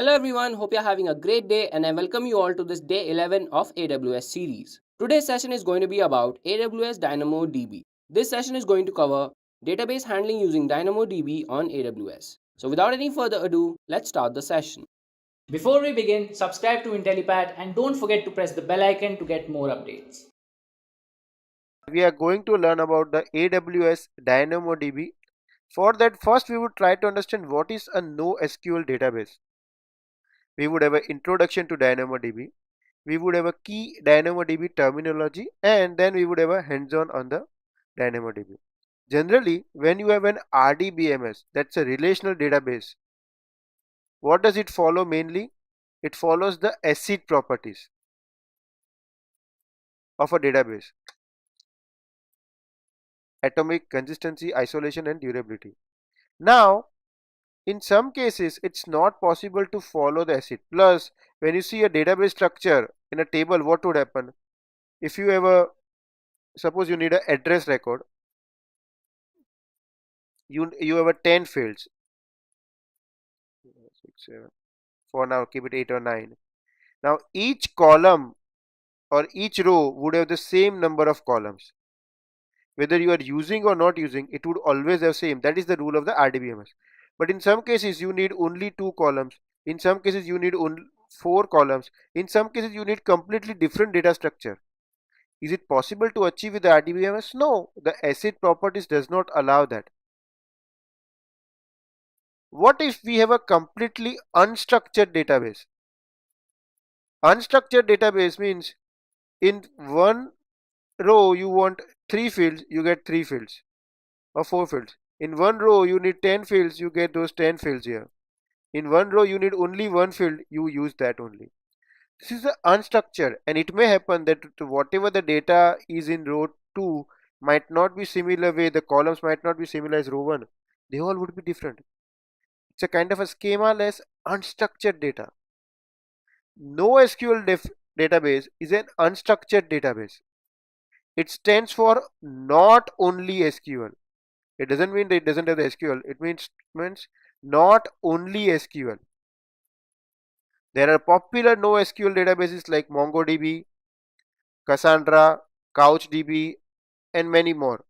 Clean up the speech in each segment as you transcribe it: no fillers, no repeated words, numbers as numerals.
Hello everyone, hope you're having a great day and I welcome you all to this day 11 of AWS series. Today's session is going to be about AWS DynamoDB. This session is going to cover database handling using DynamoDB on AWS. So without any further ado, let's start the session. Before we begin, subscribe to Intellipaat and don't forget to press the bell icon to get more updates. We are going to learn about the AWS DynamoDB. For that, first we would try to understand what is a NoSQL database. We would have an introduction to DynamoDB. We would have a key DynamoDB terminology, and then we would have a hands-on on the DynamoDB. Generally, when you have an RDBMS, that's a relational database, what does it follow mainly? It follows the ACID properties of a database: atomic, consistency, isolation, and durability. Now, in some cases, it's not possible to follow the ACID. Plus, when you see a database structure in a table, what would happen? If you have a, suppose you need an address record, you have a 10 fields. 6, 7. For now, keep it 8 or 9. Now, each column or each row would have the same number of columns. Whether you are using or not using, it would always have same. That is the rule of the RDBMS. But in some cases, you need only 2 columns. In some cases, you need only 4 columns. In some cases, you need completely different data structure. Is it possible to achieve with the RDBMS? No, the ACID properties does not allow that. What if we have a completely unstructured database? Unstructured database means in one row you want 3 fields, you get 3 fields or 4 fields. In one row you need 10 fields, you get those 10 fields here. In one row you need only one field, you use that only. This is the unstructured, and it may happen that whatever the data is in row 2 might not be similar way, the columns might not be similar as row 1. They all would be different. It's a kind of a schema-less unstructured data. NoSQL database is an unstructured database. It stands for not only SQL. It doesn't mean that it doesn't have the SQL. It means not only SQL. There are popular NoSQL databases like MongoDB, Cassandra, CouchDB, and many more.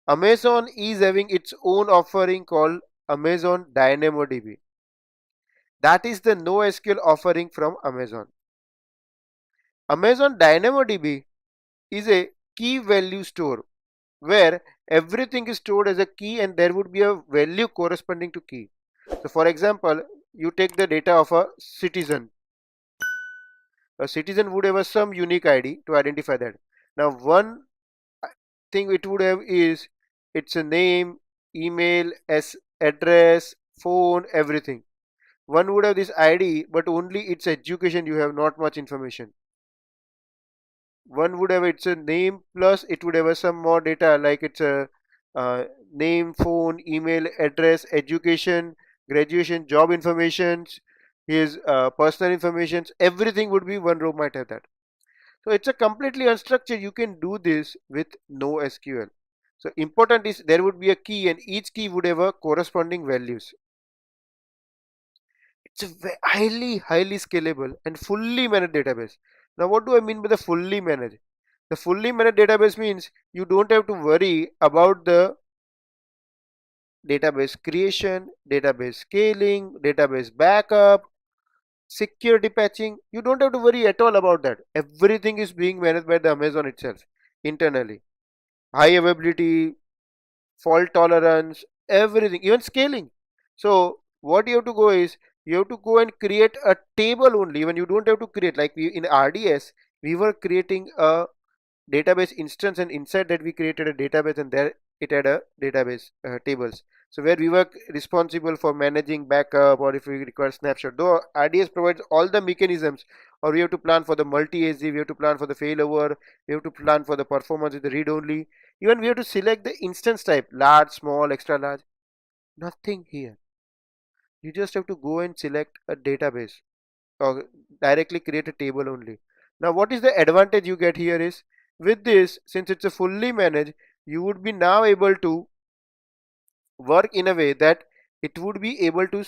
Amazon is having its own offering called Amazon DynamoDB. That is the NoSQL offering from Amazon. Amazon DynamoDB is a key value store where everything is stored as a key and there would be a value corresponding to key. So for example, you take the data of a citizen. A citizen would have some unique ID to identify that. Now one thing it would have is its a name, email, address, phone, everything. One would have this ID, but only its education you have not much information. One would have its a name plus it would have some more data like its a name, phone, email, address, education, graduation, job informations, his personal informations, everything would be one row might have that. So it's a completely unstructured. You can do this with NoSQL. So important is there would be a key and each key would have a corresponding values. It's a highly scalable and fully managed database. Now what do I mean by the fully managed? The fully managed database means you don't have to worry about the database creation, database scaling, database backup, security patching. You don't have to worry at all about that. Everything is being managed by the Amazon itself internally. High availability, fault tolerance, everything, even scaling. So what you have to go is you have to go and create a table only. When you don't have to create, like we in RDS we were creating a database instance, and inside that we created a database, and there it had a database tables. So where we were responsible for managing backup, or if we require snapshot, though RDS provides all the mechanisms, or we have to plan for the multi-AZ, we have to plan for the failover, we have to plan for the performance with the read only, even we have to select the instance type, large, small, extra large. Nothing here. You just have to go and select a database or directly create a table only. Now what is the advantage you get here is, with this, since it's a fully managed, you would be now able to work in a way that it would be able to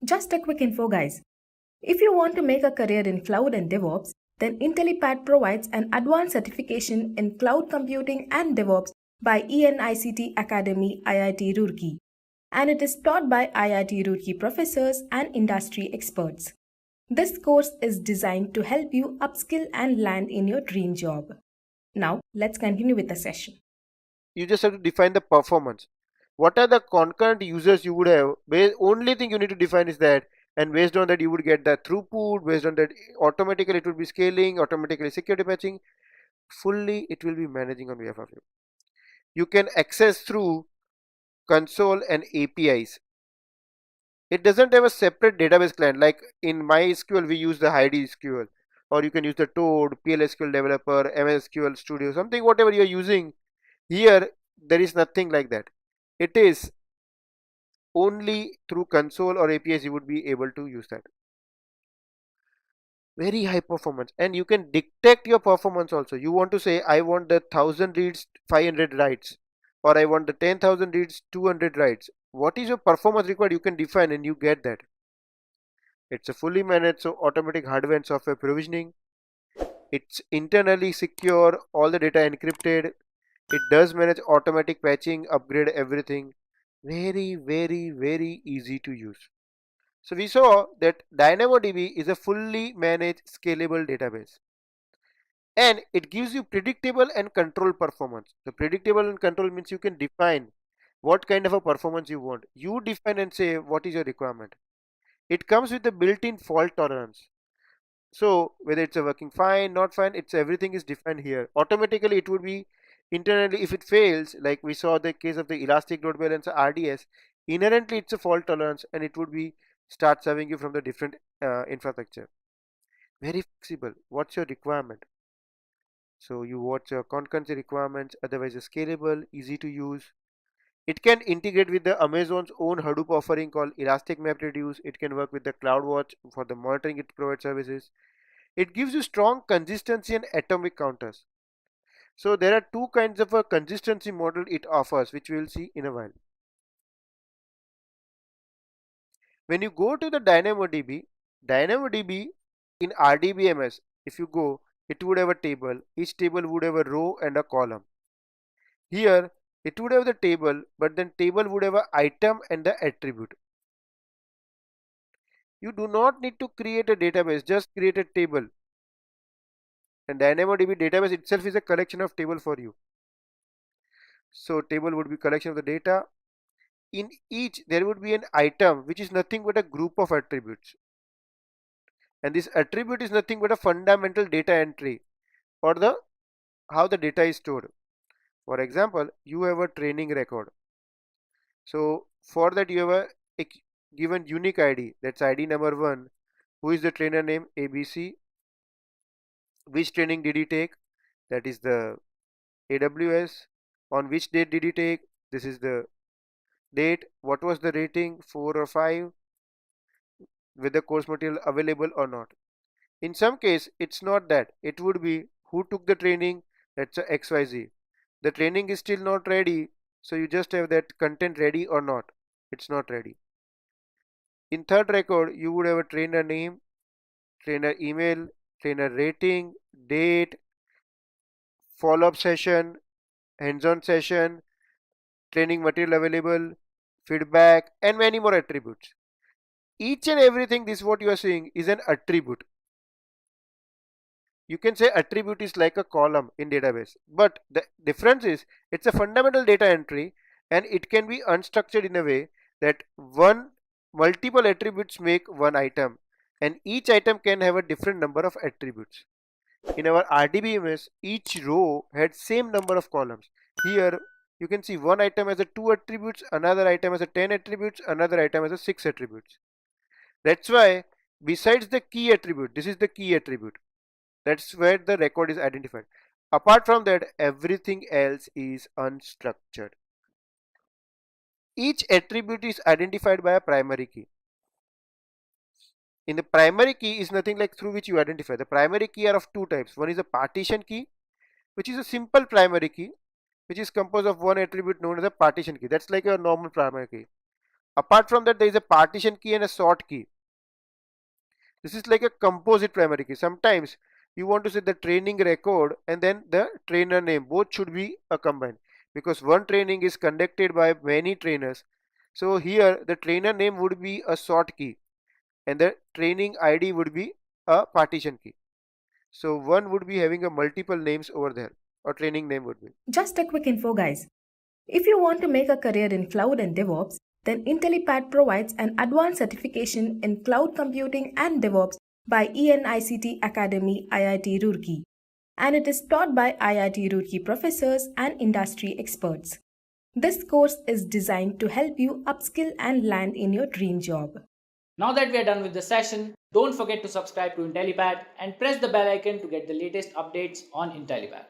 Just a quick info, guys. If you want to make a career in cloud and DevOps, then Intellipaat provides an advanced certification in cloud computing and DevOps by ENICT Academy IIT Roorkee, and it is taught by IIT Roorkee professors and industry experts. This course is designed to help you upskill and land in your dream job. Now, let's continue with the session. You just have to define the performance. What are the concurrent users you would have? Only thing you need to define is that, and based on that you would get the throughput. Based on that, automatically it will be scaling, automatically security patching. Fully it will be managing on behalf of you. You can access through console and APIs. It doesn't have a separate database client. Like in MySQL we use the HideSQL, or you can use the Toad, PLSQL developer, MSQL Studio, something whatever you are using. Here there is nothing like that. It is only through console or APIs you would be able to use that. Very high performance, and you can dictate your performance also. You want to say I want the 1000 reads 500 writes, or I want the 10,000 reads 200 writes. What is your performance required? You can define and you get that. It's a fully managed, so automatic hardware and software provisioning. It's internally secure, all the data encrypted. It does manage automatic patching, upgrade everything. Very, very, very easy to use. So we saw that DynamoDB is a fully managed scalable database, and it gives you predictable and controlled performance. The predictable and control means you can define what kind of a performance you want. You define and say what is your requirement. It comes with a built-in fault tolerance. So whether it's a working fine, not fine, it's everything is defined here. Automatically it would be internally, if it fails, like we saw the case of the elastic load balancer RDS, inherently it's a fault tolerance and it would be start serving you from the different infrastructure. Very flexible. What's your requirement? So you watch your concurrency requirements, otherwise it's scalable, easy to use. It can integrate with the Amazon's own Hadoop offering called Elastic MapReduce. It can work with the CloudWatch for the monitoring it provides services. It gives you strong consistency and atomic counters. So there are two kinds of a consistency model it offers, which we will see in a while. When you go to the DynamoDB in RDBMS, if you go, it would have a table. Each table would have a row and a column. Here it would have the table, but then table would have an item and the attribute. You do not need to create a database, just create a table. And DynamoDB database itself is a collection of table for you. So table would be collection of the data. In each there would be an item which is nothing but a group of attributes. And this attribute is nothing but a fundamental data entry, or the how the data is stored. For example, you have a training record. So for that you have a given unique ID, that's ID number 1. Who is the trainer name? ABC. Which training did he take? That is the AWS. On which date did he take? This is the date. What was the rating? 4 or 5. Whether course material available or not. In some case it's not that. It would be who took the training, that's a XYZ. The training is still not ready, so you just have that content ready or not. It's not ready. In third record you would have a trainer name, trainer email, trainer rating, date, follow-up session, hands-on session, training material available, feedback, and many more attributes. Each and everything, this what you are seeing is an attribute. You can say attribute is like a column in database, but the difference is it's a fundamental data entry, and it can be unstructured in a way that multiple attributes make one item, and each item can have a different number of attributes. In our RDBMS, each row had same number of columns. Here you can see one item has a 2 attributes, another item has a 10 attributes, another item has a 6 attributes. That's why besides the key attribute, this is the key attribute. That's where the record is identified. Apart from that, everything else is unstructured. Each attribute is identified by a primary key. In the primary key is nothing like through which you identify. The primary key are of two types. One is a partition key, which is a simple primary key, which is composed of one attribute known as a partition key. That's like a normal primary key. Apart from that, there is a partition key and a sort key. This is like a composite primary key. Sometimes you want to say the training record and then the trainer name. Both should be combined because one training is conducted by many trainers. So here the trainer name would be a sort key and the training ID would be a partition key. So one would be having a multiple names over there, or training name would be. Just a quick info, guys. If you want to make a career in cloud and DevOps, then Intellipaat provides an advanced certification in cloud computing and DevOps by NICT Academy IIT Roorkee, and it is taught by IIT Roorkee professors and industry experts. This course is designed to help you upskill and land in your dream job. Now that we are done with the session, don't forget to subscribe to Intellipaat and press the bell icon to get the latest updates on Intellipaat.